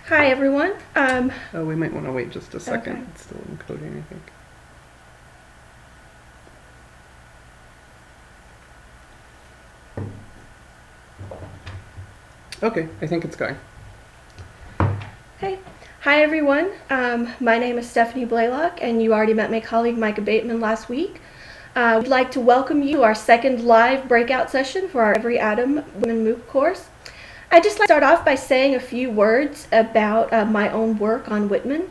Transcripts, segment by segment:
Hi everyone. Oh, we might want to wait just a second. Okay. It's still encoding, I think. Okay, I think it's going. Hey. Hi everyone. My name is Stephanie Blaylock, and you already met my colleague Micah Bateman last week. We'd like to welcome you to our second live breakout session for our Every Atom Women MOOC course. I'd just like to start off by saying a few words about my own work on Whitman.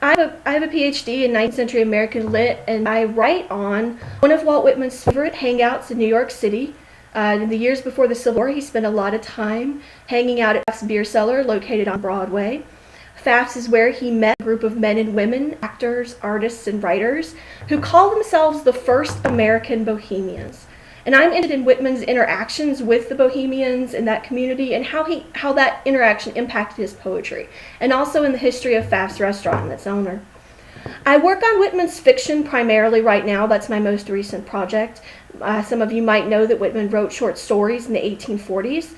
I have a PhD in 19th century American lit, and I write on one of Walt Whitman's favorite hangouts in New York City. In the years before the Civil War, he spent a lot of time hanging out at Pfaff's Beer Cellar, located on Broadway. Pfaff's is where he met a group of men and women, actors, artists, and writers, who call themselves the first American Bohemians. And I'm interested in Whitman's interactions with the Bohemians in that community and how that interaction impacted his poetry, and also in the history of Pfaff's restaurant and its owner. I work on Whitman's fiction primarily right now. That's my most recent project. Some of you might know that Whitman wrote short stories in the 1840s,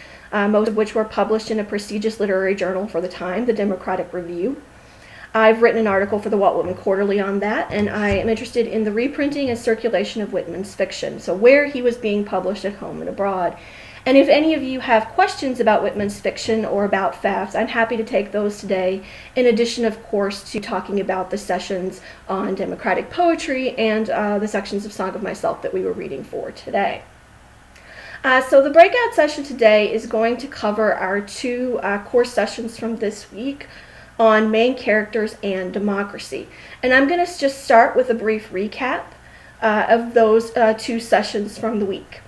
most of which were published in a prestigious literary journal for the time, the Democratic Review. I've written an article for the Walt Whitman Quarterly on that, and I am interested in the reprinting and circulation of Whitman's fiction, so where he was being published at home and abroad. And if any of you have questions about Whitman's fiction or about Pfaff's, I'm happy to take those today, in addition, of course, to talking about the sessions on democratic poetry and the sections of Song of Myself that we were reading for today. So the breakout session today is going to cover our two course sessions from this week on main characters and democracy. And I'm going to just start with a brief recap of those two sessions from the week.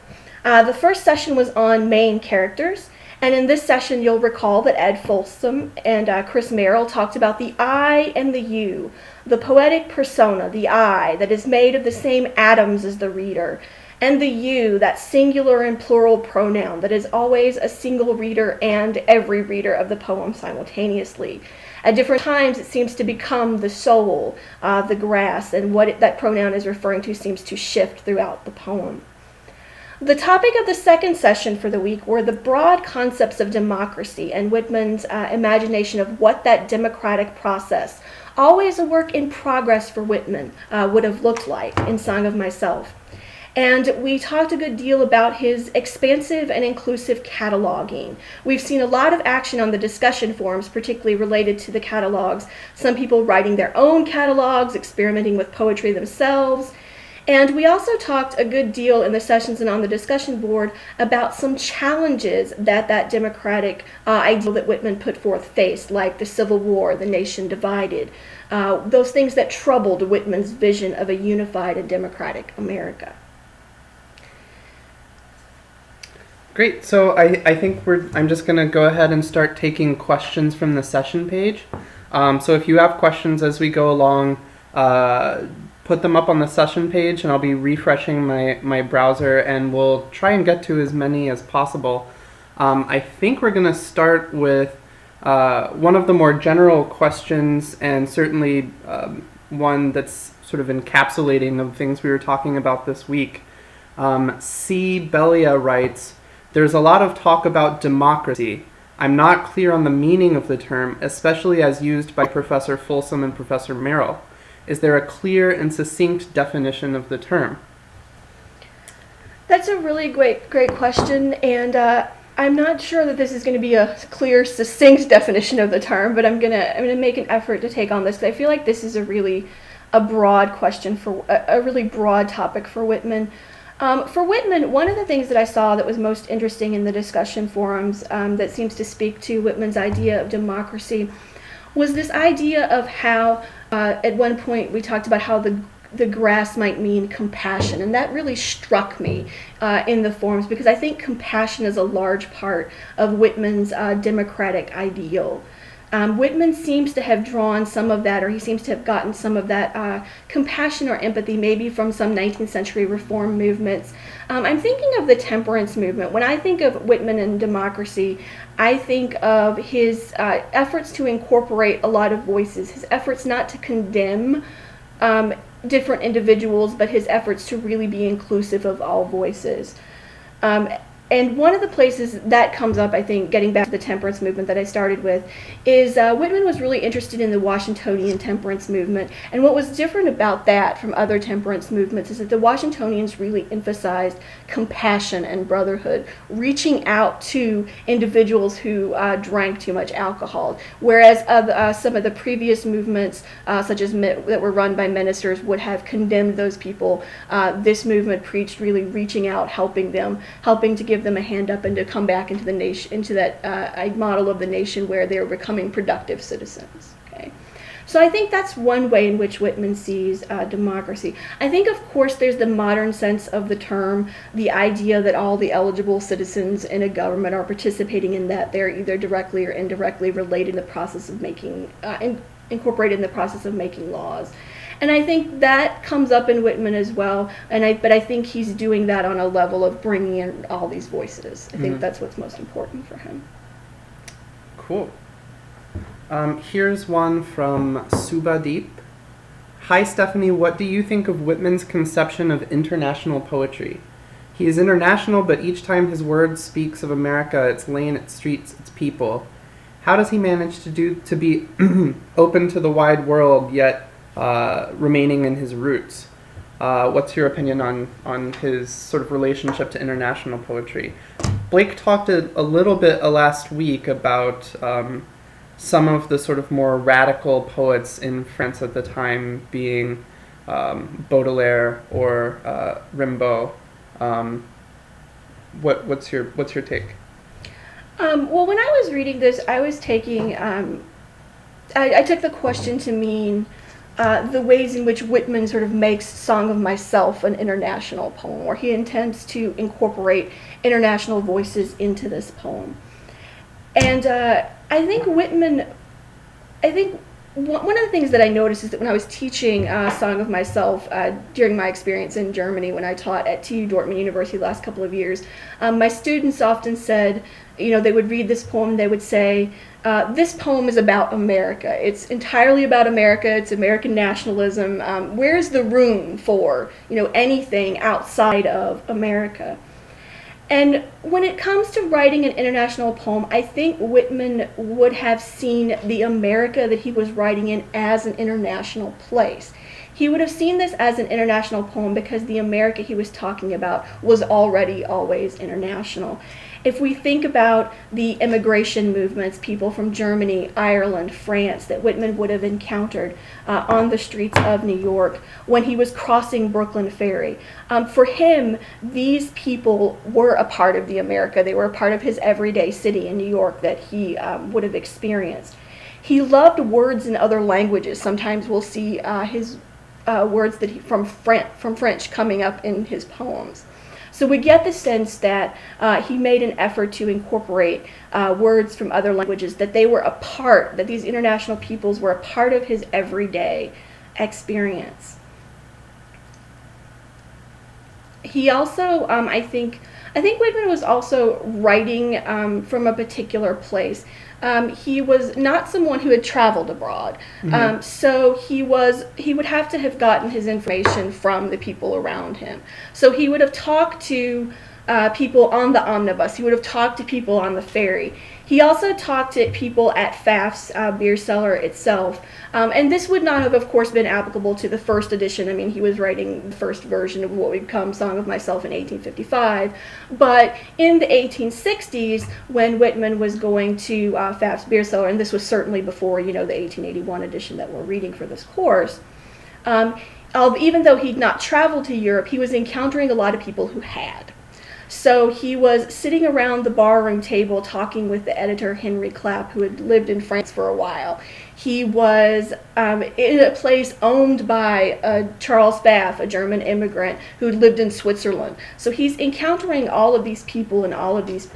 The first session was on main characters, and in this session you'll recall that Ed Folsom and Chris Merrill talked about the I and the you, the poetic persona, the I, that is made of the same atoms as the reader, and the you, that singular and plural pronoun that is always a single reader and every reader of the poem simultaneously. At different times it seems to become the soul, the grass, and what that pronoun is referring to seems to shift throughout the poem. The topic of the second session for the week were the broad concepts of democracy and Whitman's imagination of what that democratic process, always a work in progress for Whitman, would have looked like in Song of Myself. And we talked a good deal about his expansive and inclusive cataloging. We've seen a lot of action on the discussion forums, particularly related to the catalogs. Some people writing their own catalogs, experimenting with poetry themselves. And we also talked a good deal in the sessions and on the discussion board about some challenges that democratic ideal that Whitman put forth faced, like the Civil War, the nation divided, those things that troubled Whitman's vision of a unified and democratic America. Great, so I think I'm just going to go ahead and start taking questions from the session page. So if you have questions as we go along, put them up on the session page, and I'll be refreshing my browser, and we'll try and get to as many as possible. I think we're going to start with one of the more general questions, and certainly one that's sort of encapsulating the things we were talking about this week. C. Belia writes, "There's a lot of talk about democracy. I'm not clear on the meaning of the term, especially as used by Professor Folsom and Professor Merrill. Is there a clear and succinct definition of the term?" That's a really great question, and I'm not sure that this is going to be a clear, succinct definition of the term, but I'm gonna make an effort to take on this, because I feel like this is a broad question for a really broad topic for Whitman. For Whitman, one of the things that I saw that was most interesting in the discussion forums that seems to speak to Whitman's idea of democracy was this idea of how, at one point we talked about how the grass might mean compassion, and that really struck me in the forums, because I think compassion is a large part of Whitman's democratic ideal. Whitman seems to have drawn some of that, or he seems to have gotten some of that compassion or empathy maybe from some 19th century reform movements. I'm thinking of the temperance movement. When I think of Whitman and democracy, I think of his efforts to incorporate a lot of voices, his efforts not to condemn different individuals, but his efforts to really be inclusive of all voices. And one of the places that comes up, I think, getting back to the temperance movement that I started with, is Whitman was really interested in the Washingtonian temperance movement. And what was different about that from other temperance movements is that the Washingtonians really emphasized compassion and brotherhood, reaching out to individuals who drank too much alcohol. Whereas some of the previous movements, such as that were run by ministers, would have condemned those people. This movement preached really reaching out, helping them, helping to give them a hand up and to come back into the nation, into that model of the nation where they were becoming productive citizens. Okay, so I think that's one way in which Whitman sees democracy. I think, of course, there's the modern sense of the term, the idea that all the eligible citizens in a government are participating in that. They're either directly or indirectly related in the process of making, incorporated in the process of making laws. And I think that comes up in Whitman as well, but I think he's doing that on a level of bringing in all these voices. I think that's what's most important for him. Cool. Here's one from Subhadeep. Hi, Stephanie. What do you think of Whitman's conception of international poetry? He is international, but each time his word speaks of America, its land, its streets, its people. How does he manage to be open to the wide world, yet remaining in his roots? What's your opinion on his sort of relationship to international poetry? Blake talked a little bit last week about some of the sort of more radical poets in France at the time, being Baudelaire or Rimbaud. What's your take? Well, when I was reading this, I was taking I took the question to mean the ways in which Whitman sort of makes Song of Myself an international poem, where he intends to incorporate international voices into this poem. And I think one of the things that I noticed is that when I was teaching Song of Myself during my experience in Germany, when I taught at TU Dortmund University the last couple of years, my students often said, they would read this poem, they would say, this poem is about America. It's entirely about America. It's American nationalism. Where's the room for, anything outside of America? And when it comes to writing an international poem, I think Whitman would have seen the America that he was writing in as an international place. He would have seen this as an international poem because the America he was talking about was already always international. If we think about the immigration movements, people from Germany, Ireland, France, that Whitman would have encountered on the streets of New York when he was crossing Brooklyn Ferry, for him, these people were a part of the America. They were a part of his everyday city in New York that he would have experienced. He loved words in other languages. Sometimes we'll see his words that from French coming up in his poems. So we get the sense that he made an effort to incorporate words from other languages, that they were a part, that these international peoples were a part of his everyday experience. He also, I think Whitman was also writing from a particular place. He was not someone who had traveled abroad, so he would have to have gotten his information from the people around him. So he would have talked to people on the omnibus. He would have talked to people on the ferry. He also talked to people at Pfaff's beer cellar itself. And this would not have, of course, been applicable to the first edition. I mean, he was writing the first version of what would become Song of Myself in 1855. But in the 1860s, when Whitman was going to Pfaff's beer cellar, and this was certainly before, the 1881 edition that we're reading for this course, even though he'd not traveled to Europe, he was encountering a lot of people who had. So he was sitting around the barroom table talking with the editor, Henry Clapp, who had lived in France for a while. He was in a place owned by Charles Pfaff, a German immigrant who lived in Switzerland. So he's encountering all of these people in all of these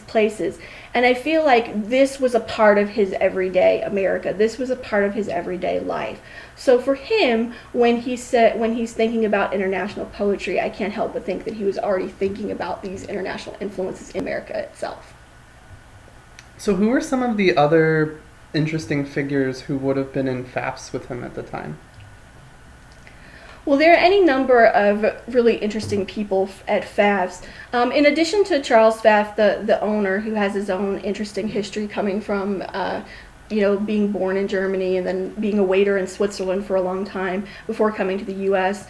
places. And I feel like this was a part of his everyday America. This was a part of his everyday life. So for him, when he's thinking about international poetry, I can't help but think that he was already thinking about these international influences in America itself. So who were some of the other interesting figures who would have been in Pfaff's with him at the time? Well, there are any number of really interesting people at Pfaff's. In addition to Charles Pfaff, the owner, who has his own interesting history coming from, being born in Germany and then being a waiter in Switzerland for a long time before coming to the U.S.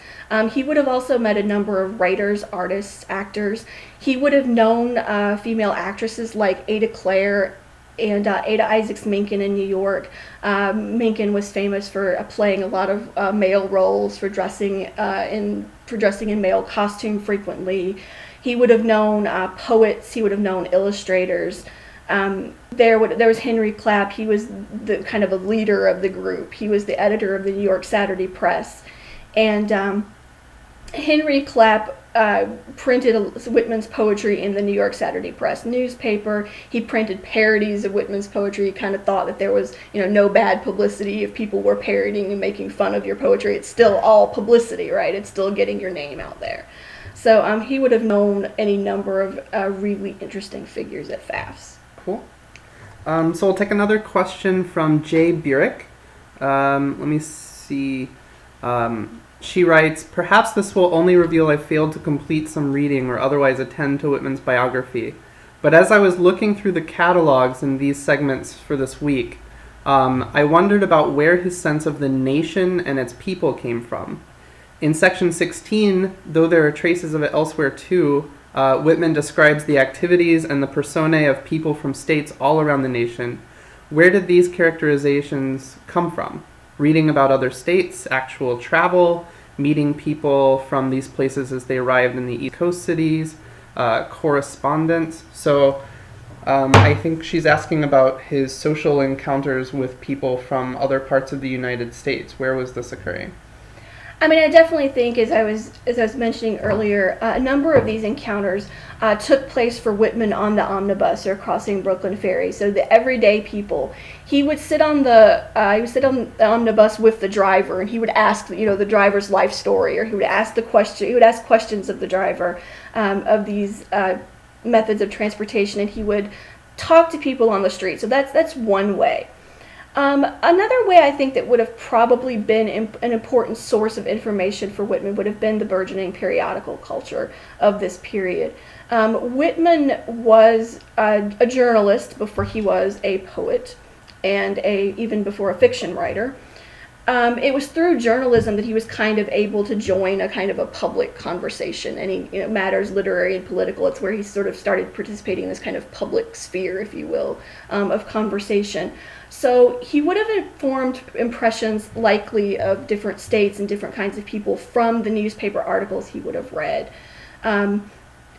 He would have also met a number of writers, artists, actors. He would have known female actresses like Ada Clare and Ada Isaacs Menken in New York. Menken was famous for playing a lot of male roles, for dressing in male costume frequently. He would have known poets. He would have known illustrators. There was Henry Clapp. He was the kind of a leader of the group. He was the editor of the New York Saturday Press, and Henry Clapp printed Whitman's poetry in the New York Saturday Press newspaper. He printed parodies of Whitman's poetry. He kind of thought that there was, no bad publicity if people were parodying and making fun of your poetry. It's still all publicity, right? It's still getting your name out there. So he would have known any number of really interesting figures at Pfaff's. Cool. So we'll take another question from Jay Burek. Let me see. She writes, perhaps this will only reveal I failed to complete some reading or otherwise attend to Whitman's biography. But as I was looking through the catalogs in these segments for this week, I wondered about where his sense of the nation and its people came from. In section 16, though there are traces of it elsewhere too, Whitman describes the activities and the personae of people from states all around the nation. Where did these characterizations come from? Reading about other states, actual travel, meeting people from these places as they arrived in the East Coast cities, correspondence. So I think she's asking about his social encounters with people from other parts of the United States. Where was this occurring? I mean, I definitely think, as I was mentioning earlier, a number of these encounters took place for Whitman on the omnibus or crossing Brooklyn Ferry. So the everyday people, he would sit on the omnibus with the driver, and he would ask, the driver's life story, or he would ask questions of the driver of these methods of transportation, and he would talk to people on the street. So that's one way. Another way I think that would have probably been an important source of information for Whitman would have been the burgeoning periodical culture of this period. Whitman was a journalist before he was a poet, and even before a fiction writer. It was through journalism that he was kind of able to join a kind of a public conversation, any matters literary and political. It's where he sort of started participating in this kind of public sphere, if you will, of conversation. So he would have formed impressions likely of different states and different kinds of people from the newspaper articles he would have read.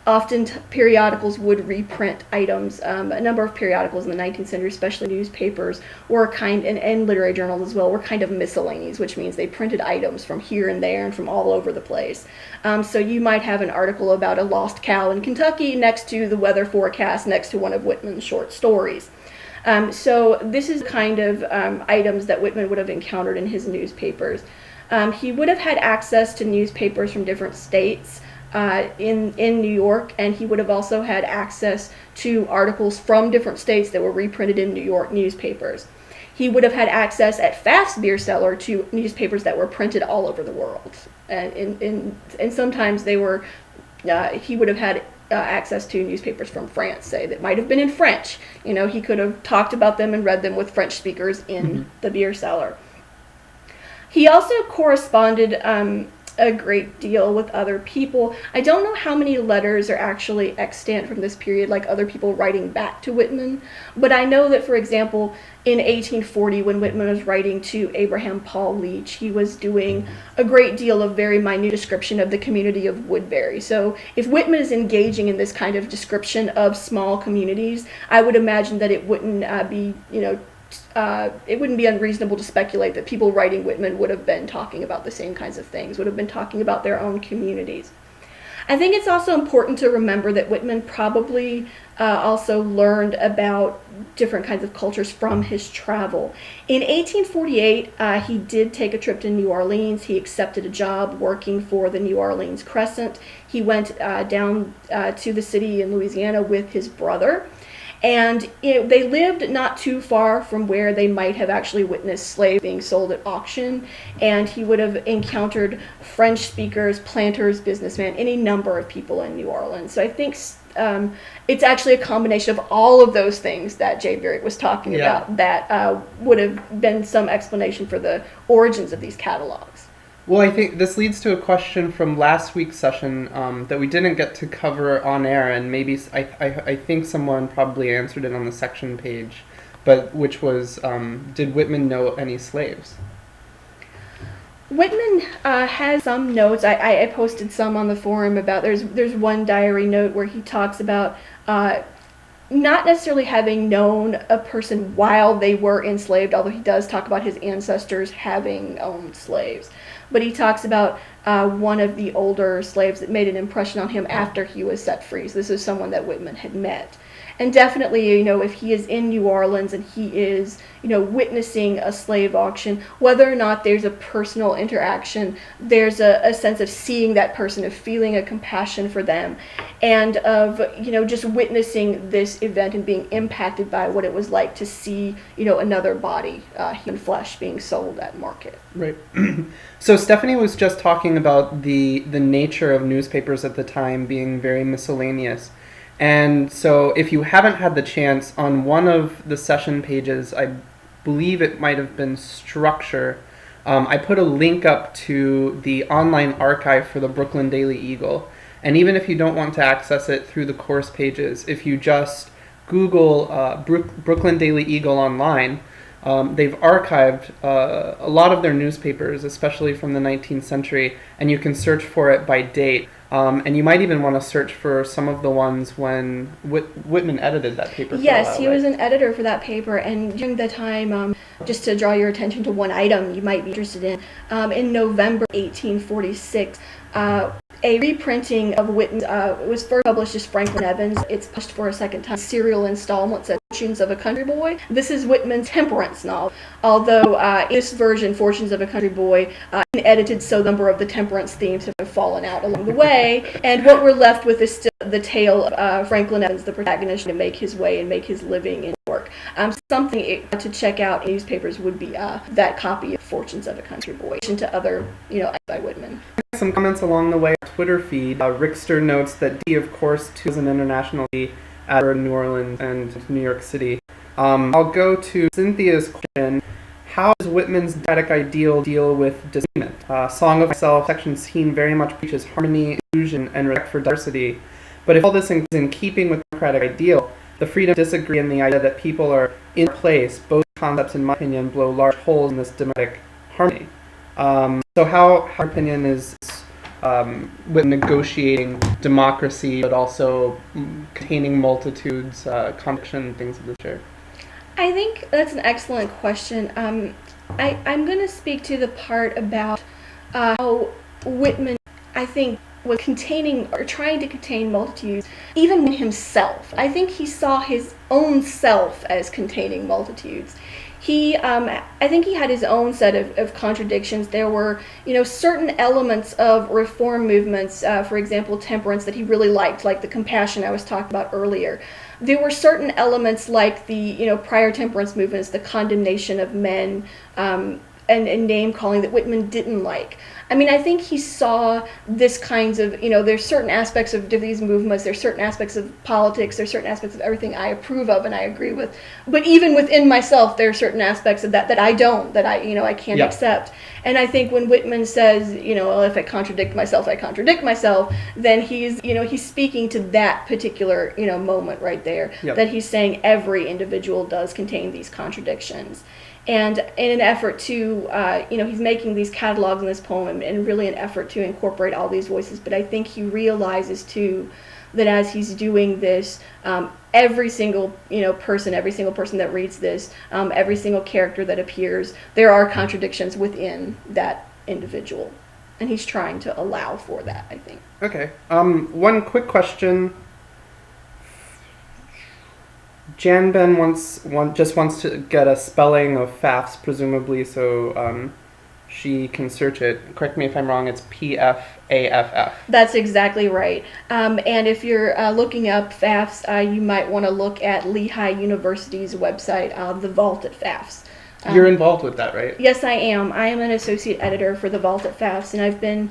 Often periodicals would reprint items. A number of periodicals in the 19th century, especially newspapers, and literary journals as well, were kind of miscellanies, which means they printed items from here and there and from all over the place. So you might have an article about a lost cow in Kentucky next to the weather forecast next to one of Whitman's short stories. So this is kind of items that Whitman would have encountered in his newspapers. He would have had access to newspapers from different states in New York, and he would have also had access to articles from different states that were reprinted in New York newspapers. He would have had access at Pfaff's beer cellar to newspapers that were printed all over the world, and sometimes they were. He would have had access to newspapers from France, say, that might have been in French. He could have talked about them and read them with French speakers in the beer cellar. He also corresponded a great deal with other people. I don't know how many letters are actually extant from this period, like other people writing back to Whitman, but I know that, for example, in 1840, when Whitman was writing to Abraham Paul Leach, he was doing a great deal of very minute description of the community of Woodbury. So if Whitman is engaging in this kind of description of small communities, I would imagine that it wouldn't be unreasonable to speculate that people writing Whitman would have been talking about the same kinds of things, would have been talking about their own communities. I think it's also important to remember that Whitman probably also learned about different kinds of cultures from his travel. In 1848, he did take a trip to New Orleans. He accepted a job working for the New Orleans Crescent. He went down to the city in Louisiana with his brother. And they lived not too far from where they might have actually witnessed slaves being sold at auction, and he would have encountered French speakers, planters, businessmen, any number of people in New Orleans. So I think it's actually a combination of all of those things that Jay Berrick was talking about that would have been some explanation for the origins of these catalogs. Well, I think this leads to a question from last week's session that we didn't get to cover on air, and maybe I think someone probably answered it on the section page, but which was, did Whitman know any slaves? Whitman has some notes. I posted some on the forum about, there's one diary note where he talks about not necessarily having known a person while they were enslaved, although he does talk about his ancestors having owned slaves. But he talks about one of the older slaves that made an impression on him after he was set free. So this is someone that Whitman had met. And definitely, if he is in New Orleans and he is, witnessing a slave auction, whether or not there's a personal interaction, there's a sense of seeing that person, of feeling a compassion for them, and of, just witnessing this event and being impacted by what it was like to see, another body, human flesh being sold at market. Right. So Stephanie was just talking about the nature of newspapers at the time being very miscellaneous. And so if you haven't had the chance, on one of the session pages, I believe it might have been Structure, I put a link up to the online archive for the Brooklyn Daily Eagle. And even if you don't want to access it through the course pages, if you just Google Brooklyn Daily Eagle online, they've archived a lot of their newspapers, especially from the 19th century, and you can search for it by date. And you might even want to search for some of the ones when Whitman edited that paper. Yes, he was an editor for that paper, and during the time, just to draw your attention to one item you might be interested in November 1846, a reprinting of Whitman's, it was first published as Franklin Evans. It's published for a second time, serial installments as Fortunes of a Country Boy. This is Whitman's temperance novel, although this version, Fortunes of a Country Boy, edited so the number of the temperance themes have fallen out along the way, and what we're left with is still the tale of Franklin Evans, the protagonist, to make his way and make his living in New York. Something to check out in newspapers would be that copy of Fortunes of a Country Boy, to other, by Whitman. Some comments along the way on Twitter feed. Rickster notes that D, of course, too, is an international D at New Orleans and New York City. I'll go to Cynthia's question. How does Whitman's democratic ideal deal with disagreement? Song of Myself, section C, very much preaches harmony, inclusion, and respect for diversity. But if all this is in keeping with the democratic ideal, the freedom to disagree and the idea that people are in place, both concepts, in my opinion, blow large holes in this democratic harmony. So how her opinion is with negotiating democracy, but also containing multitudes, contradiction, things of this sort? I think that's an excellent question. I'm going to speak to the part about how Whitman, I think, was containing or trying to contain multitudes, even in himself. I think he saw his own self as containing multitudes. I think he had his own set of contradictions. There were, certain elements of reform movements, for example, temperance, that he really liked, like the compassion I was talking about earlier. There were certain elements like the, prior temperance movements, the condemnation of men, and name calling that Whitman didn't like. I mean, I think he saw this kinds of, there's certain aspects of these movements, there's certain aspects of politics, there's certain aspects of everything I approve of and I agree with. But even within myself, there are certain aspects of that I don't, that I can't accept. And I think when Whitman says, well, if I contradict myself, I contradict myself, then he's speaking to that particular, moment right there, that he's saying every individual does contain these contradictions. And in an effort to, he's making these catalogs in this poem and really an effort to incorporate all these voices. But I think he realizes, too, that as he's doing this, every single, person that reads this, every single character that appears, there are contradictions within that individual. And he's trying to allow for that, I think. Okay. One quick question. Jan Ben just wants to get a spelling of FAFs, presumably, so she can search it. Correct me if I'm wrong, it's PFAFF. That's exactly right. And if you're looking up FAFS, you might want to look at Lehigh University's website, The Vault at FAFS. You're involved with that, right? Yes, I am. I am an associate editor for The Vault at FAFS, and I've been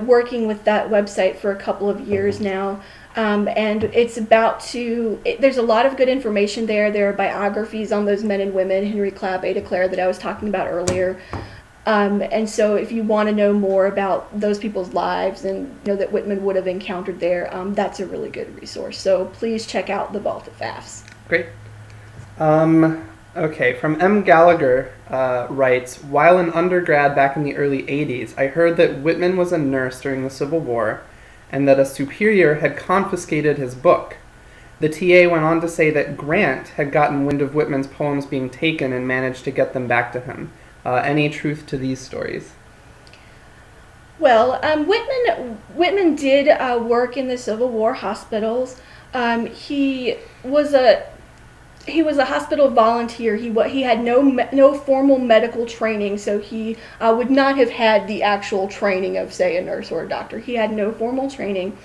working with that website for a couple of years now. And it's there's a lot of good information there. There are biographies on those men and women, Henry Clapp, Ada Clare, that I was talking about earlier. And so if you want to know more about those people's lives and that Whitman would have encountered there, that's a really good resource. So please check out The Vault at FAFS. Great. Okay, from M. Gallagher writes, while an undergrad back in the early 80s, I heard that Whitman was a nurse during the Civil War and that a superior had confiscated his book. The TA went on to say that Grant had gotten wind of Whitman's poems being taken and managed to get them back to him. Any truth to these stories? Well, Whitman did work in the Civil War hospitals. He was a hospital volunteer. He had no formal medical training, so he would not have had the actual training of, say, a nurse or a doctor. He had no formal training.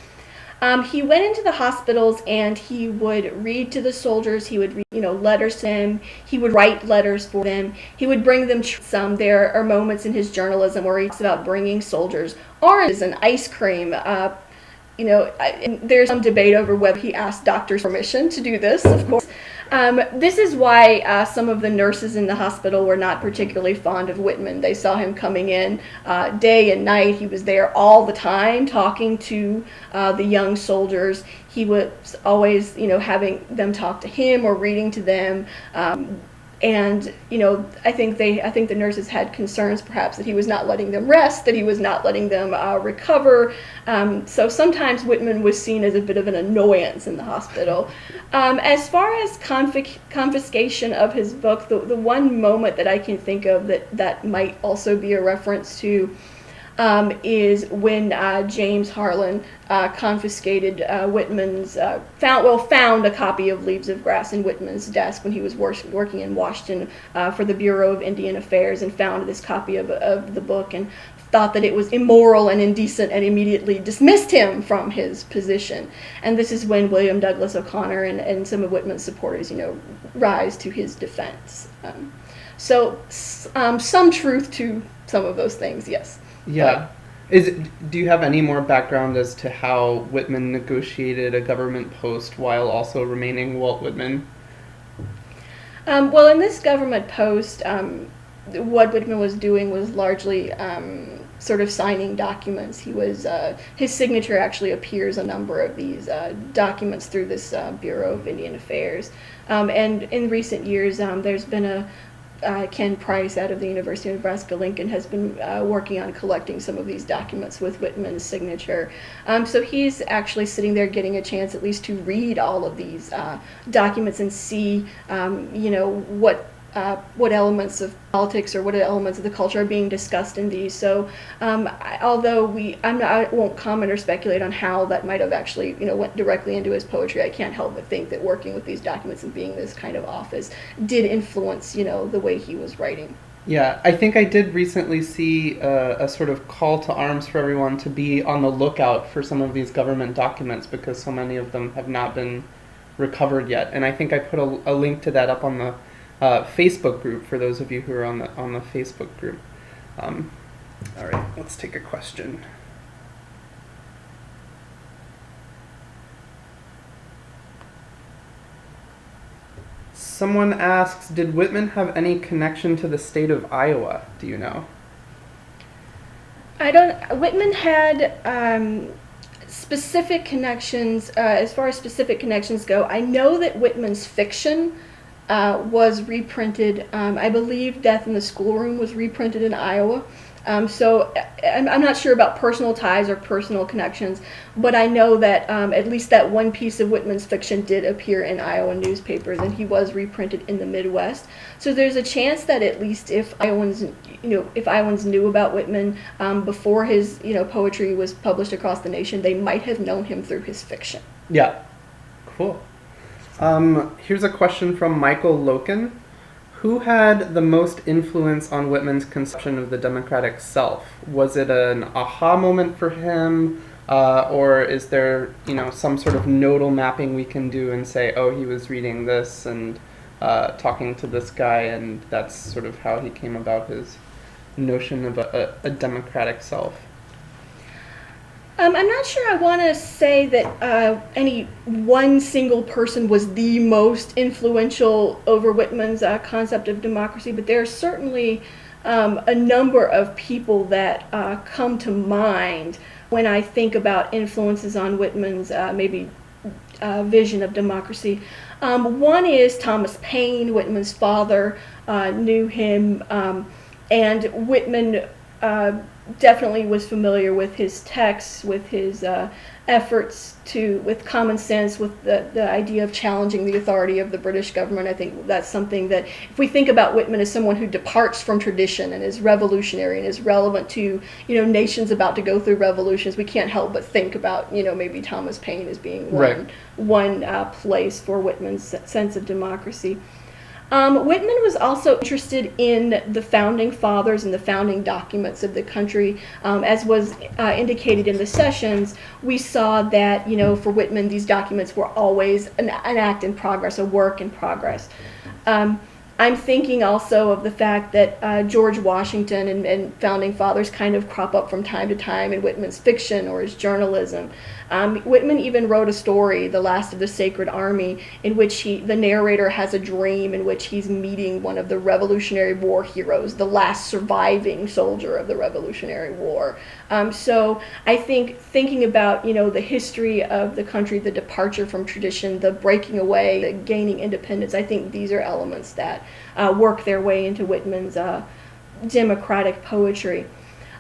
He went into the hospitals and he would read to the soldiers. He would read, letters to them. He would write letters for them. He would bring them some. There are moments in his journalism where he talks about bringing soldiers oranges and ice cream. There's some debate over whether he asked doctors permission to do this, of course. This is why some of the nurses in the hospital were not particularly fond of Whitman. They saw him coming in day and night. He was there all the time talking to the young soldiers. He was always, having them talk to him or reading to them. And I think the nurses had concerns perhaps that he was not letting them rest, that he was not letting them recover. So sometimes Whitman was seen as a bit of an annoyance in the hospital. As far as confiscation of his book, the one moment that I can think of that might also be a reference to is when James Harlan confiscated Whitman's, found a copy of Leaves of Grass in Whitman's desk when he was working in Washington for the Bureau of Indian Affairs, and found this copy of the book and thought that it was immoral and indecent and immediately dismissed him from his position. And this is when William Douglas O'Connor and some of Whitman's supporters, rise to his defense. So some truth to some of those things, yes. Yeah. Do you have any more background as to how Whitman negotiated a government post while also remaining Walt Whitman? Well, in this government post, what Whitman was doing was largely sort of signing documents. His signature actually appears a number of these documents through this Bureau of Indian Affairs. And in recent years, there's been Ken Price out of the University of Nebraska-Lincoln has been working on collecting some of these documents with Whitman's signature. So he's actually sitting there getting a chance at least to read all of these documents and see, what elements of politics or what elements of the culture are being discussed in these. So although I won't comment or speculate on how that might have actually went directly into his poetry, I can't help but think that working with these documents and being this kind of office did influence the way he was writing. Yeah, I think I did recently see a sort of call to arms for everyone to be on the lookout for some of these government documents because so many of them have not been recovered yet. And I think I put a link to that up on the Facebook group for those of you who are on the Facebook group. All right, let's take a question. Someone asks, did Whitman have any connection to the state of Iowa? Do you know? Whitman had specific connections. As far as specific connections go, I know that Whitman's fiction was reprinted. I believe Death in the Schoolroom was reprinted in Iowa. So I'm not sure about personal ties or personal connections, but I know that at least that one piece of Whitman's fiction did appear in Iowa newspapers, and he was reprinted in the Midwest. So there's a chance that at least if Iowans knew about Whitman before his poetry was published across the nation, they might have known him through his fiction. Yeah, cool. Here's a question from Michael Logan, Who had the most influence on Whitman's conception of the democratic self? Was it an aha moment for him, or is there, some sort of nodal mapping we can do and say, oh, he was reading this and talking to this guy, and that's sort of how he came about his notion of a democratic self? I'm not sure I want to say that any one single person was the most influential over Whitman's concept of democracy, but there are certainly a number of people that come to mind when I think about influences on Whitman's vision of democracy. One is Thomas Paine. Whitman's father knew him, and Whitman definitely was familiar with his texts, with his efforts with common sense, with the idea of challenging the authority of the British government. I think that's something that, if we think about Whitman as someone who departs from tradition and is revolutionary and is relevant to, nations about to go through revolutions, we can't help but think about, maybe Thomas Paine as being one place for Whitman's sense of democracy. Whitman was also interested in the founding fathers and the founding documents of the country. As was indicated in the sessions, we saw that, for Whitman, these documents were always an act in progress, a work in progress. I'm thinking also of the fact that George Washington and founding fathers kind of crop up from time to time in Whitman's fiction or his journalism. Whitman even wrote a story, The Last of the Sacred Army, in which the narrator has a dream in which he's meeting one of the Revolutionary War heroes, the last surviving soldier of the Revolutionary War. So I think thinking about, the history of the country, the departure from tradition, the breaking away, the gaining independence, I think these are elements that work their way into Whitman's democratic poetry.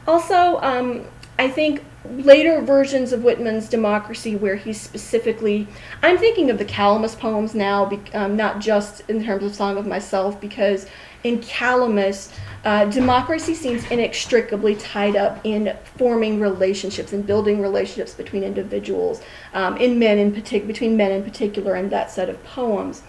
Also, I think later versions of Whitman's democracy where he's specifically, I'm thinking of the Calamus poems now, not just in terms of Song of Myself, because in Calamus, democracy seems inextricably tied up in forming relationships and building relationships between individuals, between men in particular, in that set of poems.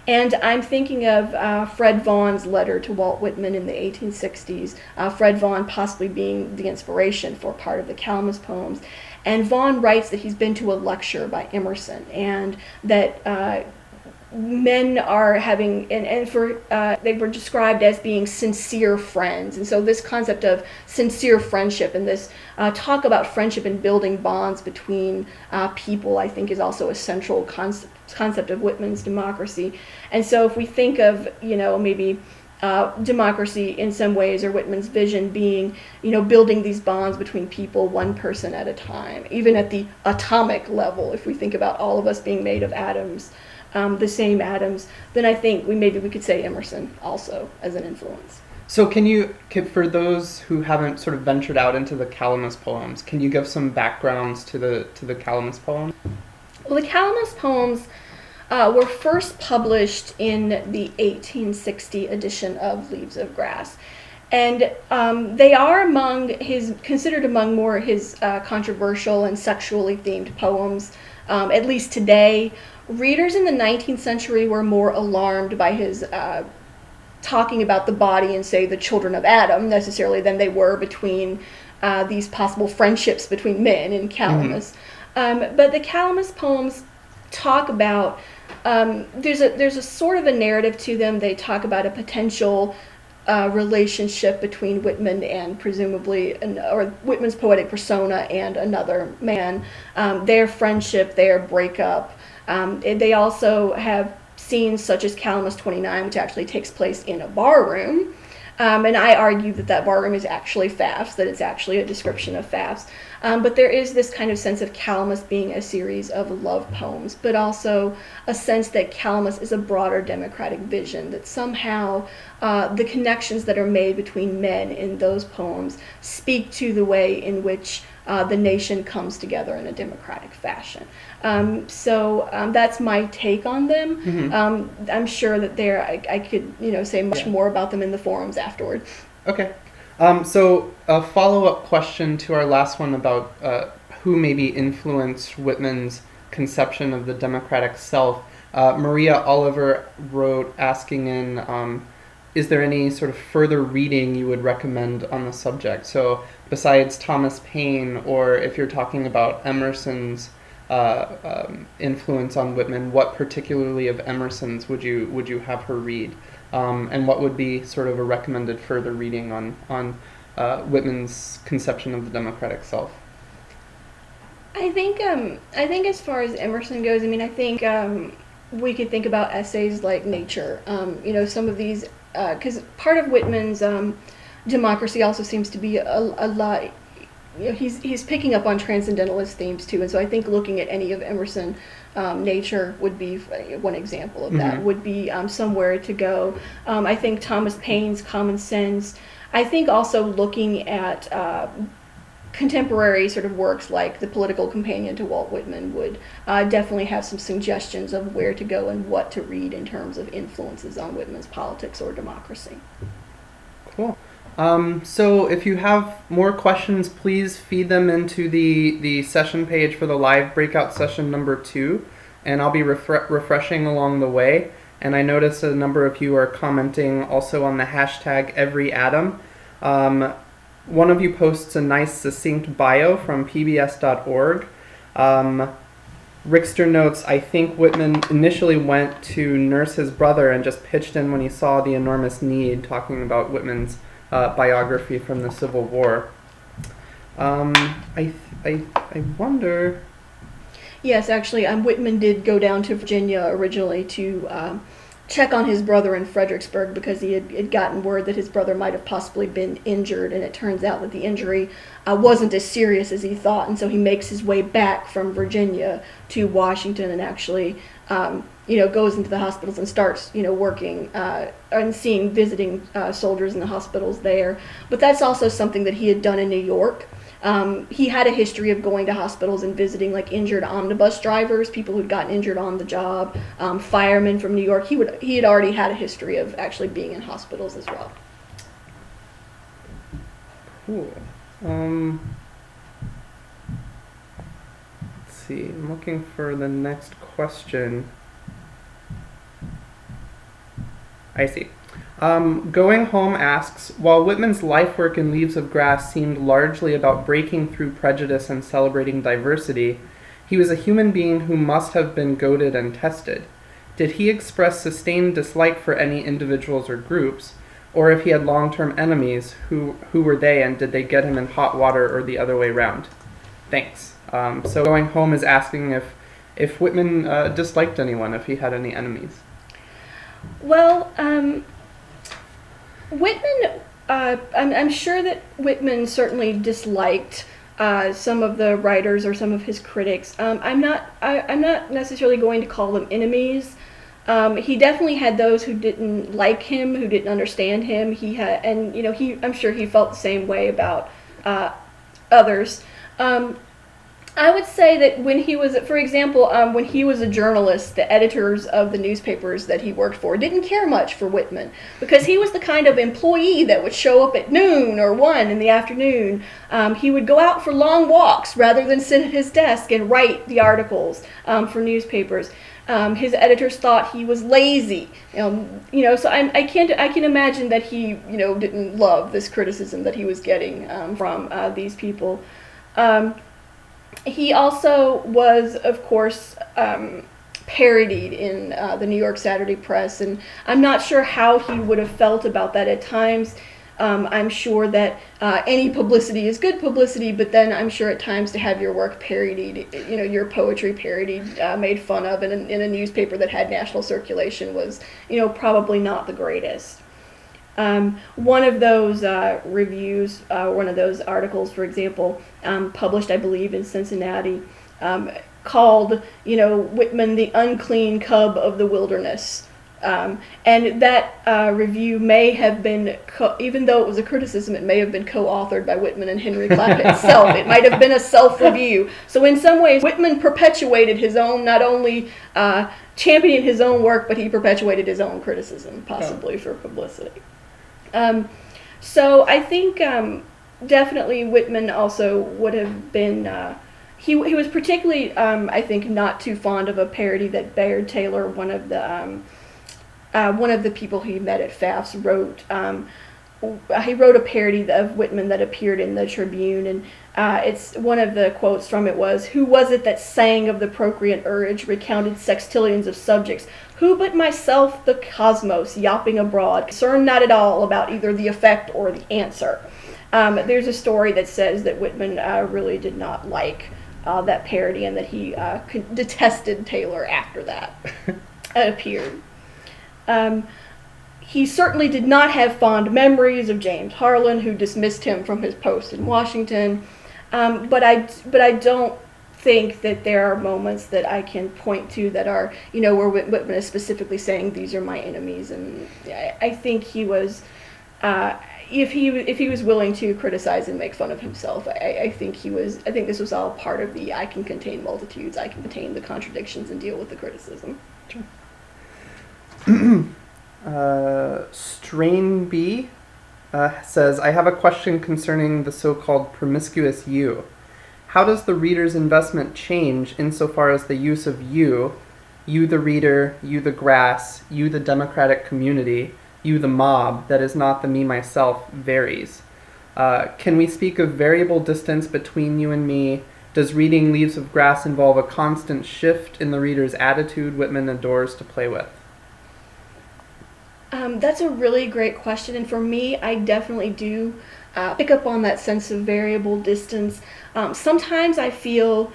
And I'm thinking of Fred Vaughan's letter to Walt Whitman in the 1860s, Fred Vaughan possibly being the inspiration for part of the Calamus poems. And Vaughan writes that he's been to a lecture by Emerson, and that men are having, they were described as being sincere friends. And so this concept of sincere friendship and this talk about friendship and building bonds between people, I think, is also a central concept of Whitman's democracy. And so if we think of, maybe democracy in some ways, or Whitman's vision being, building these bonds between people, one person at a time, even at the atomic level, if we think about all of us being made of atoms, the same atoms, then I think we could say Emerson also as an influence. So for those who haven't sort of ventured out into the Calamus poems, can you give some backgrounds to the Calamus poems? Well, the Calamus poems were first published in the 1860 edition of Leaves of Grass. And they are considered among more his controversial and sexually themed poems, at least today. Readers in the 19th century were more alarmed by his talking about the body and, say, the children of Adam necessarily than they were between these possible friendships between men in Calamus. Mm-hmm. But the Calamus poems talk about, there's a sort of a narrative to them. They talk about a potential relationship between Whitman and or Whitman's poetic persona and another man, their friendship, their breakup. They also have scenes such as Calamus 29, which actually takes place in a bar room. And I argue that bar room is actually Pfaff's, that it's actually a description of Pfaff's. But there is this kind of sense of Calamus being a series of love poems, but also a sense that Calamus is a broader democratic vision, that somehow the connections that are made between men in those poems speak to the way in which the nation comes together in a democratic fashion. So that's my take on them. Mm-hmm. I'm sure that I could say much more about them in the forums afterward. Okay. So a follow-up question to our last one about who maybe influenced Whitman's conception of the democratic self. Maria Oliver wrote asking in is there any sort of further reading you would recommend on the subject? So besides Thomas Paine, or if you're talking about Emerson's influence on Whitman, what particularly of Emerson's would you have her read? And what would be sort of a recommended further reading on Whitman's conception of the democratic self? I think as far as Emerson goes, I mean, I think we could think about essays like Nature. Some of these, because part of Whitman's democracy also seems to be a lot. He's picking up on transcendentalist themes too, and so I think looking at any of Emerson, Nature would be one example of that. Would be somewhere to go. I think Thomas Paine's Common Sense. I think also looking at contemporary sort of works like The Political Companion to Walt Whitman would definitely have some suggestions of where to go and what to read in terms of influences on Whitman's politics or democracy. Cool. So if you have more questions, please feed them into the session page for the live breakout session number 2, and I'll be refreshing along the way. And I notice a number of you are commenting also on the hashtag #EveryAtom. One of you posts a nice succinct bio from pbs.org. Rickster notes, I think Whitman initially went to nurse his brother and just pitched in when he saw the enormous need, talking about Whitman's biography from the Civil War. I wonder... Yes, actually, Whitman did go down to Virginia originally to check on his brother in Fredericksburg because he had gotten word that his brother might have possibly been injured, and it turns out that the injury wasn't as serious as he thought, and so he makes his way back from Virginia to Washington and actually goes into the hospitals and starts working and visiting soldiers in the hospitals there. But that's also something that he had done in New York. He had a history of going to hospitals and visiting like injured omnibus drivers, people who'd gotten injured on the job, firemen from New York. He had already had a history of actually being in hospitals as well. Cool. Let's see. I'm looking for the next question. I see. Going Home asks, while Whitman's life work in Leaves of Grass seemed largely about breaking through prejudice and celebrating diversity, he was a human being who must have been goaded and tested. Did he express sustained dislike for any individuals or groups, or if he had long-term enemies, who were they, and did they get him in hot water or the other way round? Thanks. So Going Home is asking if Whitman disliked anyone, if he had any enemies. Well, Whitman, I'm sure that Whitman certainly disliked some of the writers or some of his critics. I'm not necessarily going to call them enemies. He definitely had those who didn't like him, who didn't understand him. I'm sure he felt the same way about others. I would say that when he was, for example, when he was a journalist, the editors of the newspapers that he worked for didn't care much for Whitman because he was the kind of employee that would show up at noon or 1 in the afternoon. He would go out for long walks rather than sit at his desk and write the articles for newspapers. His editors thought he was lazy, so I can imagine that he, didn't love this criticism that he was getting from these people. He also was, of course, parodied in the New York Saturday Press, and I'm not sure how he would have felt about that at times. I'm sure that any publicity is good publicity, but then I'm sure at times to have your work parodied, your poetry parodied, made fun of in a newspaper that had national circulation was, probably not the greatest. One of those reviews, one of those articles, for example, published, I believe, in Cincinnati, called, Whitman the unclean cub of the wilderness. And that review may have been, even though it was a criticism, it may have been co-authored by Whitman and Henry Clapp itself. It might have been a self-review. So in some ways, Whitman perpetuated his own, not only championing his own work, but he perpetuated his own criticism, possibly for publicity. So I think definitely Whitman also would have been, he was particularly, I think, not too fond of a parody that Bayard Taylor, one of the one of the people he met at FAFSA he wrote a parody of Whitman that appeared in the Tribune, and it's one of the quotes from it was, "Who was it that sang of the procreant urge, recounted sextillions of subjects? Who but myself, the cosmos, yawping abroad, concerned not at all about either the effect or the answer?" There's a story that says that Whitman really did not like that parody, and that he detested Taylor after that appeared. He certainly did not have fond memories of James Harlan, who dismissed him from his post in Washington. But I don't think that there are moments that I can point to that are, where Whitman is specifically saying these are my enemies. And I think he was, if he was willing to criticize and make fun of himself, I think this was all part of the I can contain multitudes, I can contain the contradictions and deal with the criticism. Sure. Strain B says, I have a question concerning the so-called promiscuous you. How does the reader's investment change insofar as the use of you the reader, you the grass, you the democratic community, you the mob, that is not the me myself, varies? Can we speak of variable distance between you and me? Does reading Leaves of Grass involve a constant shift in the reader's attitude Whitman adores to play with? That's a really great question, and for me, I definitely do pick up on that sense of variable distance. Sometimes I feel,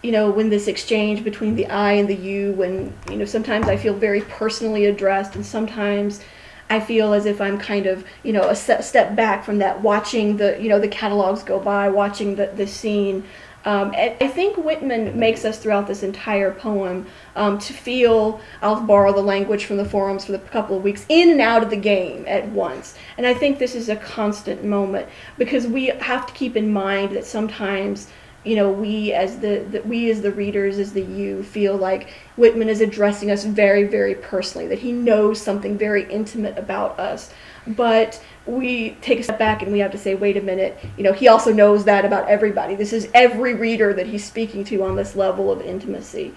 when this exchange between the I and the you, when, sometimes I feel very personally addressed, and sometimes I feel as if I'm kind of, a step back from that, watching the catalogs go by, watching the scene. I think Whitman makes us throughout this entire poem to feel, I'll borrow the language from the forums for the couple of weeks, in and out of the game at once. And I think this is a constant moment, because we have to keep in mind that sometimes, we as the readers, as the you, feel like Whitman is addressing us very, very personally, that he knows something very intimate about us. But we take a step back and we have to say, wait a minute, he also knows that about everybody. This is every reader that he's speaking to on this level of intimacy,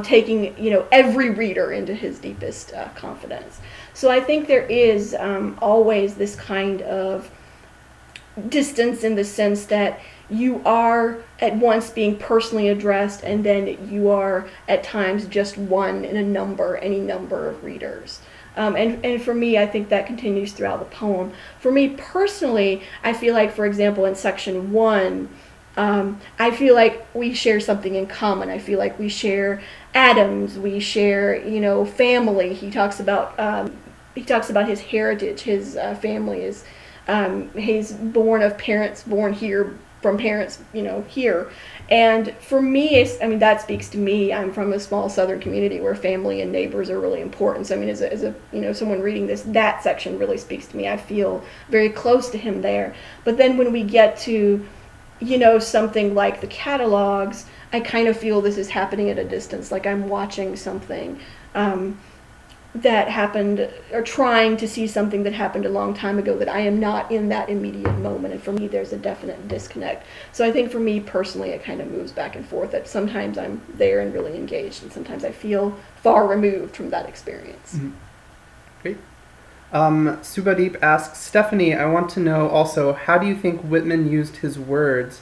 taking, every reader into his deepest confidence. So I think there is always this kind of distance, in the sense that you are at once being personally addressed, and then you are at times just one in any number of readers. And for me, I think that continues throughout the poem. For me personally, I feel like, for example, in section 1, I feel like we share something in common. I feel like we share atoms, we share, family. He talks about his heritage. His family is, he's born of parents born here, from parents, here. And for me, that speaks to me. I'm from a small southern community where family and neighbors are really important. So as a someone reading this, that section really speaks to me. I feel very close to him there. But then when we get to, something like the catalogs, I kind of feel this is happening at a distance, like I'm watching something that happened, or trying to see something that happened a long time ago, that I am not in that immediate moment. And for me, there's a definite disconnect. So I think for me personally, it kind of moves back and forth, that sometimes I'm there and really engaged, and sometimes I feel far removed from that experience. Mm-hmm. Great. Subhadeep asks, Stephanie, I want to know also, how do you think Whitman used his words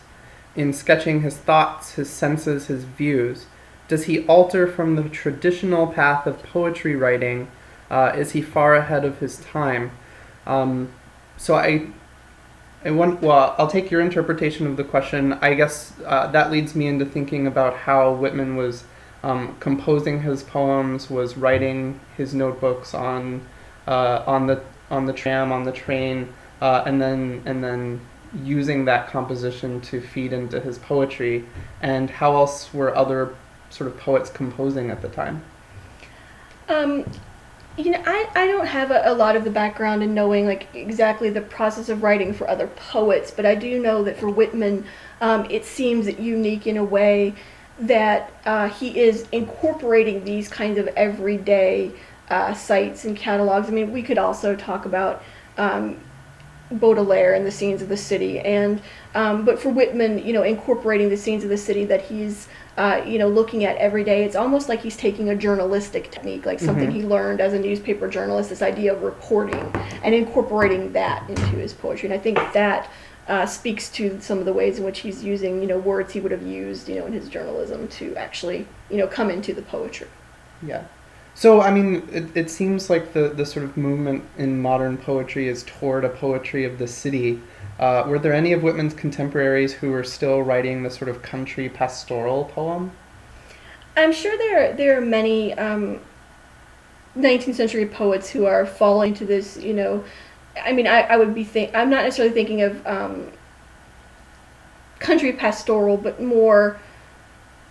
in sketching his thoughts, his senses, his views? Does he alter from the traditional path of poetry writing? Is he far ahead of his time? So I'll take your interpretation of the question. I guess that leads me into thinking about how Whitman was composing his poems, was writing his notebooks on the tram, on the train, and then using that composition to feed into his poetry. And how else were other sort of poets composing at the time? I don't have a lot of the background in knowing exactly the process of writing for other poets, but I do know that for Whitman, it seems unique in a way that he is incorporating these kinds of everyday sites and catalogs. We could also talk about Baudelaire and the scenes of the city, but for Whitman, incorporating the scenes of the city that he's looking at every day. It's almost like he's taking a journalistic technique, like something he learned as a newspaper journalist, this idea of reporting and incorporating that into his poetry. And I think that speaks to some of the ways in which he's using, words he would have used, in his journalism to actually, come into the poetry. Yeah. So, I mean, it seems like the sort of movement in modern poetry is toward a poetry of the city. Were there any of Whitman's contemporaries who were still writing the sort of country pastoral poem? I'm sure there are many 19th century poets who are falling to this, I would be I'm not necessarily thinking of country pastoral, but more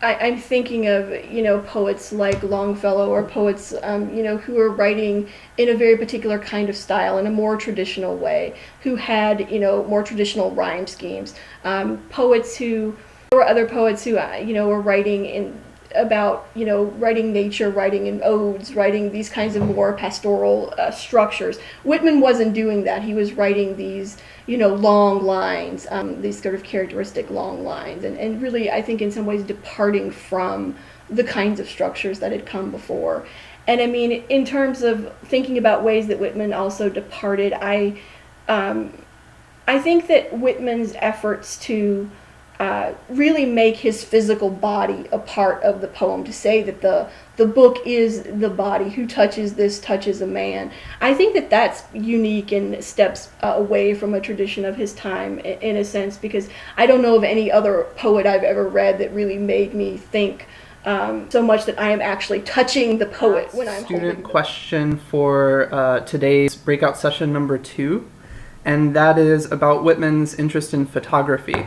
I'm thinking of, poets like Longfellow or poets, who are writing in a very particular kind of style, in a more traditional way, who had, more traditional rhyme schemes. There were other poets who, were writing about, writing nature, writing in odes, writing these kinds of more pastoral structures. Whitman wasn't doing that. He was writing these, long lines, these sort of characteristic long lines, and really, I think in some ways departing from the kinds of structures that had come before. And I mean, in terms of thinking about ways that Whitman also departed, I think that Whitman's efforts to really make his physical body a part of the poem, to say that the book is the body, who touches this touches a man. I think that that's unique and steps away from a tradition of his time in a sense, because I don't know of any other poet I've ever read that really made me think so much that I am actually touching the poet when I'm holding Student question for today's breakout session number 2, and that is about Whitman's interest in photography.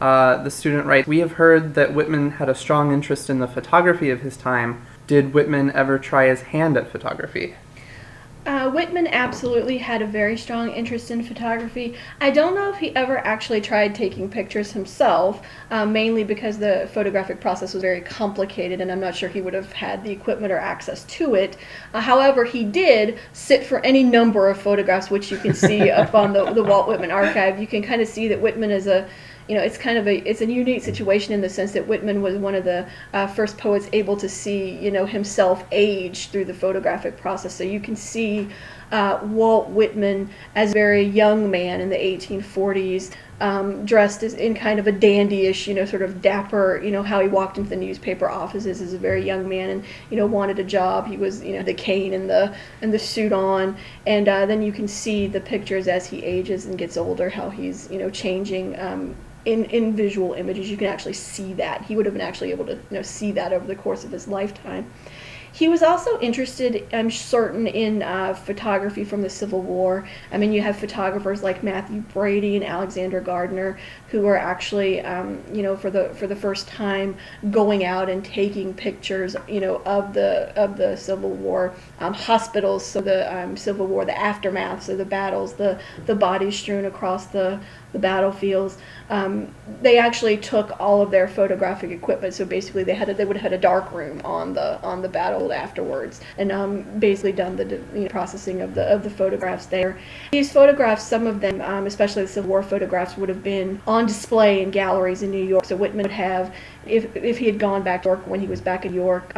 The student writes, "We have heard that Whitman had a strong interest in the photography of his time. Did Whitman ever try his hand at photography?" Whitman absolutely had a very strong interest in photography. I don't know if he ever actually tried taking pictures himself, mainly because the photographic process was very complicated, and I'm not sure he would have had the equipment or access to it. However, he did sit for any number of photographs, which you can see up on the Walt Whitman archive. You can kind of see that Whitman is it's a unique situation in the sense that Whitman was one of the first poets able to see, himself age through the photographic process. So you can see Walt Whitman as a very young man in the 1840s, dressed as in kind of a dandyish, sort of dapper, how he walked into the newspaper offices as a very young man and, wanted a job. He was, the cane and the suit on. And then you can see the pictures as he ages and gets older, how he's, changing in visual images. You can actually see that. He would have been actually able to see that over the course of his lifetime. He was also interested, I'm certain, in photography from the Civil War. I mean, you have photographers like Matthew Brady and Alexander Gardner who are actually, for the first time going out and taking pictures, of the Civil War hospitals. So the Civil War, the aftermath, so the battles, the bodies strewn across the battlefields. They actually took all of their photographic equipment. So basically, they would have had a dark room on the battle afterwards, and basically done the processing of the photographs there. These photographs, some of them, especially the Civil War photographs, would have been on display in galleries in New York. So Whitman would have, if he had gone back to York when he was back in York,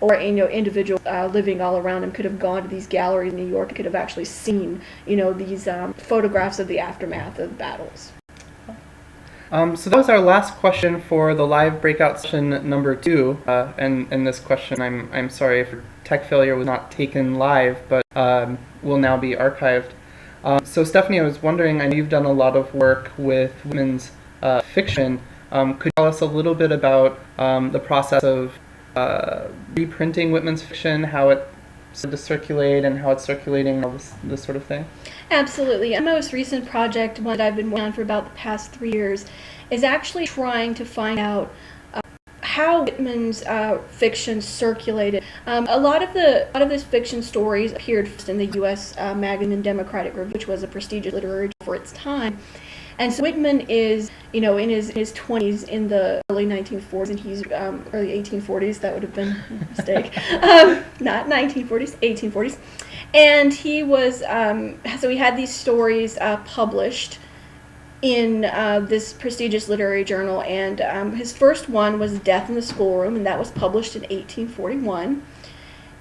or individuals living all around him could have gone to these galleries in New York and could have actually seen, these photographs of the aftermath of battles. So that was our last question for the live breakout session number 2. And this question, I'm sorry if tech failure was not taken live, but will now be archived. So Stephanie, I was wondering, I know you've done a lot of work with Whitman's fiction. Could you tell us a little bit about the process of reprinting Whitman's fiction, how it started to circulate and how it's circulating, all this sort of thing? Absolutely. My most recent project, one that I've been working on for about the past 3 years, is actually trying to find out how Whitman's fiction circulated. A lot of this fiction stories appeared first in the U.S. magazine Democratic Review, which was a prestigious literary journal for its time. And so Whitman is, in his 20s in the early 1940s, and he's early 1840s. That would have been a mistake. Not 1940s, 1840s. And he was, so he had these stories published in this prestigious literary journal, and his first one was Death in the Schoolroom, and that was published in 1841.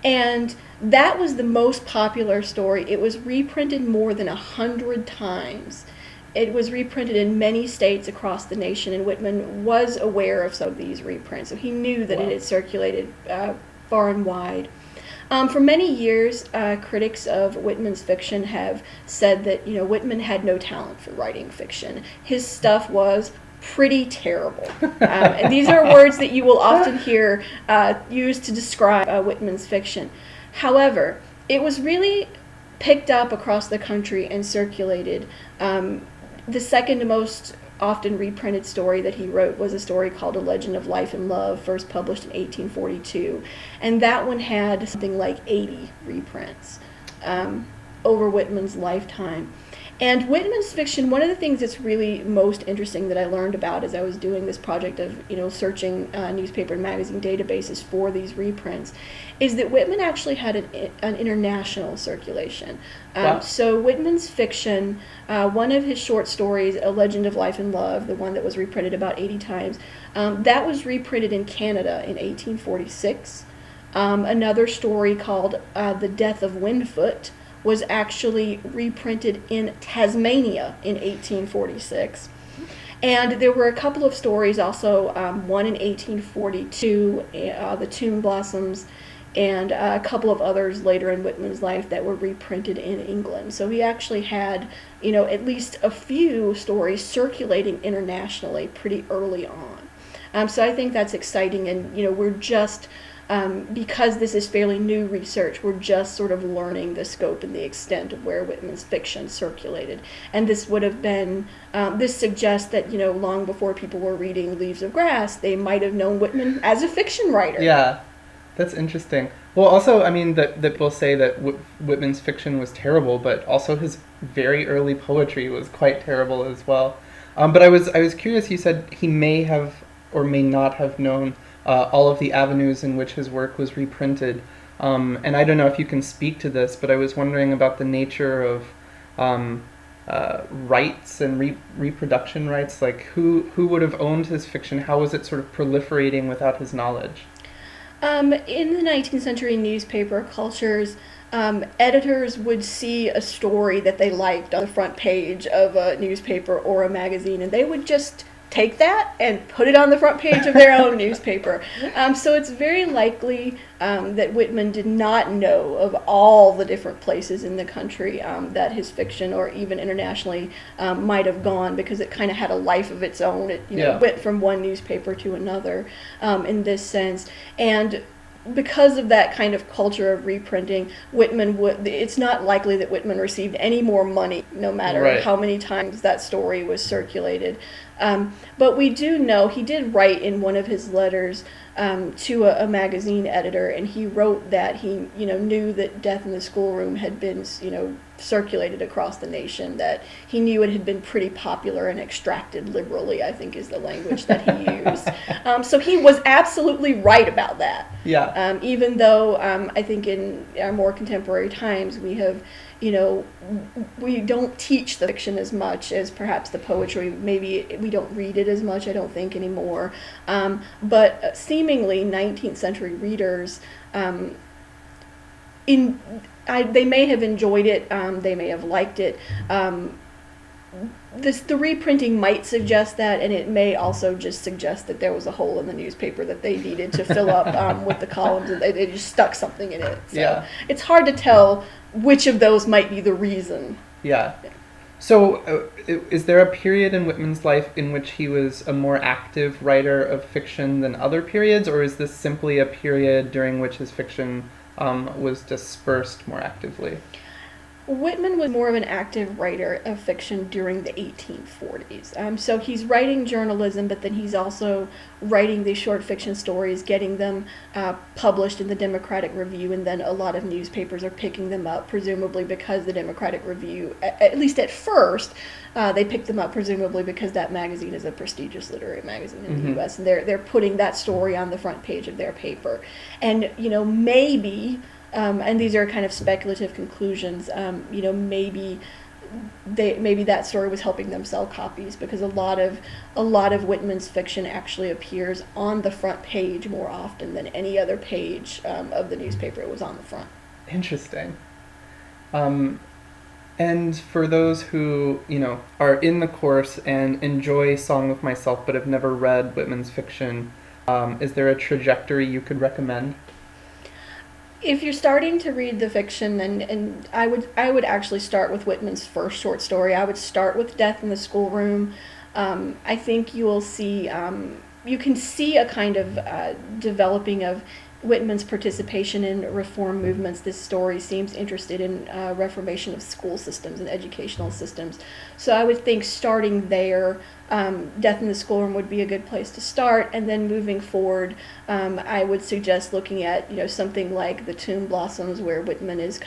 And that was the most popular story. It was reprinted more than 100 times. It was reprinted in many states across the nation, and Whitman was aware of some of these reprints, so he knew that it had circulated far and wide. For many years, critics of Whitman's fiction have said that Whitman had no talent for writing fiction. His stuff was pretty terrible. And these are words that you will often hear used to describe Whitman's fiction. However, it was really picked up across the country and circulated. The second most often reprinted story that he wrote was a story called A Legend of Life and Love, first published in 1842. And that one had something like 80 reprints over Whitman's lifetime. And Whitman's fiction, one of the things that's really most interesting that I learned about as I was doing this project of, searching newspaper and magazine databases for these reprints, is that Whitman actually had an international circulation. Wow. So Whitman's fiction, one of his short stories, A Legend of Life and Love, the one that was reprinted about 80 times, that was reprinted in Canada in 1846. Another story called The Death of Windfoot was actually reprinted in Tasmania in 1846. And there were a couple of stories also, one in 1842, The Tomb Blossoms, and a couple of others later in Whitman's life that were reprinted in England. So he actually had, at least a few stories circulating internationally pretty early on. So I think that's exciting, and we're just because this is fairly new research, we're just sort of learning the scope and the extent of where Whitman's fiction circulated. And this would have been, this suggests that, long before people were reading Leaves of Grass, they might have known Whitman as a fiction writer. Yeah, that's interesting. Well, also, I mean, that people say that Whitman's fiction was terrible, but also his very early poetry was quite terrible as well. But I was curious, you said he may have or may not have known all of the avenues in which his work was reprinted. And I don't know if you can speak to this, but I was wondering about the nature of rights and reproduction rights. Like, who would have owned his fiction? How was it sort of proliferating without his knowledge? In the 19th century newspaper cultures, editors would see a story that they liked on the front page of a newspaper or a magazine, and they would just take that and put it on the front page of their own newspaper. So it's very likely that Whitman did not know of all the different places in the country that his fiction, or even internationally, might have gone, because it kind of had a life of its own. It went from one newspaper to another in this sense. And because of that kind of culture of reprinting, it's not likely that Whitman received any more money, no matter how many times that story was circulated. But we do know he did write in one of his letters to a magazine editor, and he wrote that he knew that Death in the Schoolroom had been circulated across the nation, that he knew it had been pretty popular and extracted liberally, I think is the language that he used. So he was absolutely right about that. Yeah. Even though I think in our more contemporary times we have, we don't teach the fiction as much as perhaps the poetry. Maybe we don't read it as much, I don't think, anymore. But seemingly 19th century readers, they may have enjoyed it, they may have liked it. The reprinting might suggest that, and it may also just suggest that there was a hole in the newspaper that they needed to fill up with the columns, and they just stuck something in it. So it's hard to tell which of those might be the reason. Yeah. So is there a period in Whitman's life in which he was a more active writer of fiction than other periods, or is this simply a period during which his fiction was dispersed more actively? Whitman was more of an active writer of fiction during the 1840s. So he's writing journalism, but then he's also writing these short fiction stories, getting them published in the Democratic Review, and then a lot of newspapers are picking them up, presumably because the Democratic Review, at least at first, they picked them up presumably because that magazine is a prestigious literary magazine in the U.S., and they're putting that story on the front page of their paper. And, maybe... and these are kind of speculative conclusions, maybe maybe that story was helping them sell copies, because a lot of Whitman's fiction actually appears on the front page more often than any other page of the newspaper. It was on the front. Interesting. And for those who, are in the course and enjoy Song with Myself but have never read Whitman's fiction, is there a trajectory you could recommend? If you're starting to read the fiction, and I would actually start with Whitman's first short story. I would start with Death in the Schoolroom. I think you will see, you can see a kind of developing of Whitman's participation in reform movements. This story seems interested in reformation of school systems and educational systems. So I would think starting there, Death in the Schoolroom would be a good place to start, and then moving forward, I would suggest looking at something like The Tomb Blossoms, where Whitman is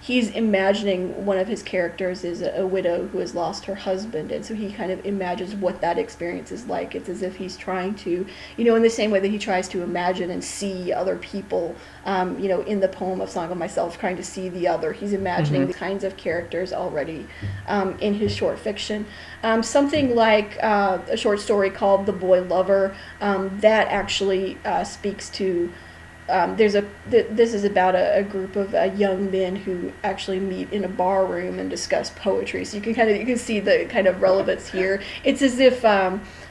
he's imagining one of his characters is a widow who has lost her husband, and so he kind of imagines what that experience is like. It's as if he's trying to, in the same way that he tries to imagine and see other people, in the poem of Song of Myself, trying to see the other. He's imagining the kinds of characters already in his short fiction. Something like a short story called The Boy Lover, that actually speaks to this is about a group of young men who actually meet in a bar room and discuss poetry. So you can see the kind of relevance here. It's as if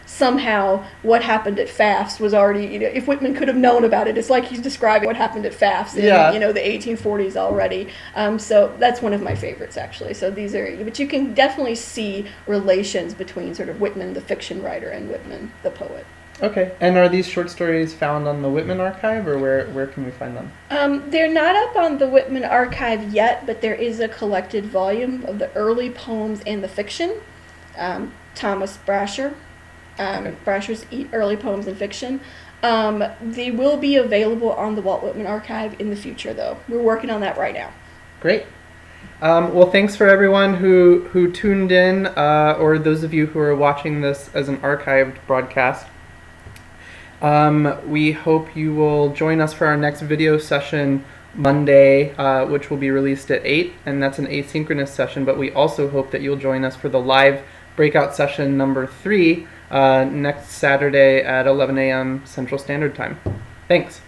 somehow what happened at FAFSA was already, if Whitman could have known about it, it's like he's describing what happened at FAFSA in the 1840s already. So that's one of my favorites, actually. So but you can definitely see relations between sort of Whitman, the fiction writer, and Whitman, the poet. Okay, and are these short stories found on the Whitman Archive, or where can we find them? They're not up on the Whitman Archive yet, but there is a collected volume of the early poems and the fiction. Thomas Brasher, Brasher's Early Poems and Fiction. They will be available on the Walt Whitman Archive in the future, though. We're working on that right now. Great. Well, thanks for everyone who tuned in, or those of you who are watching this as an archived broadcast. We hope you will join us for our next video session Monday, which will be released at 8, and that's an asynchronous session, but we also hope that you'll join us for the live breakout session number 3 next Saturday at 11 a.m. Central Standard Time. Thanks.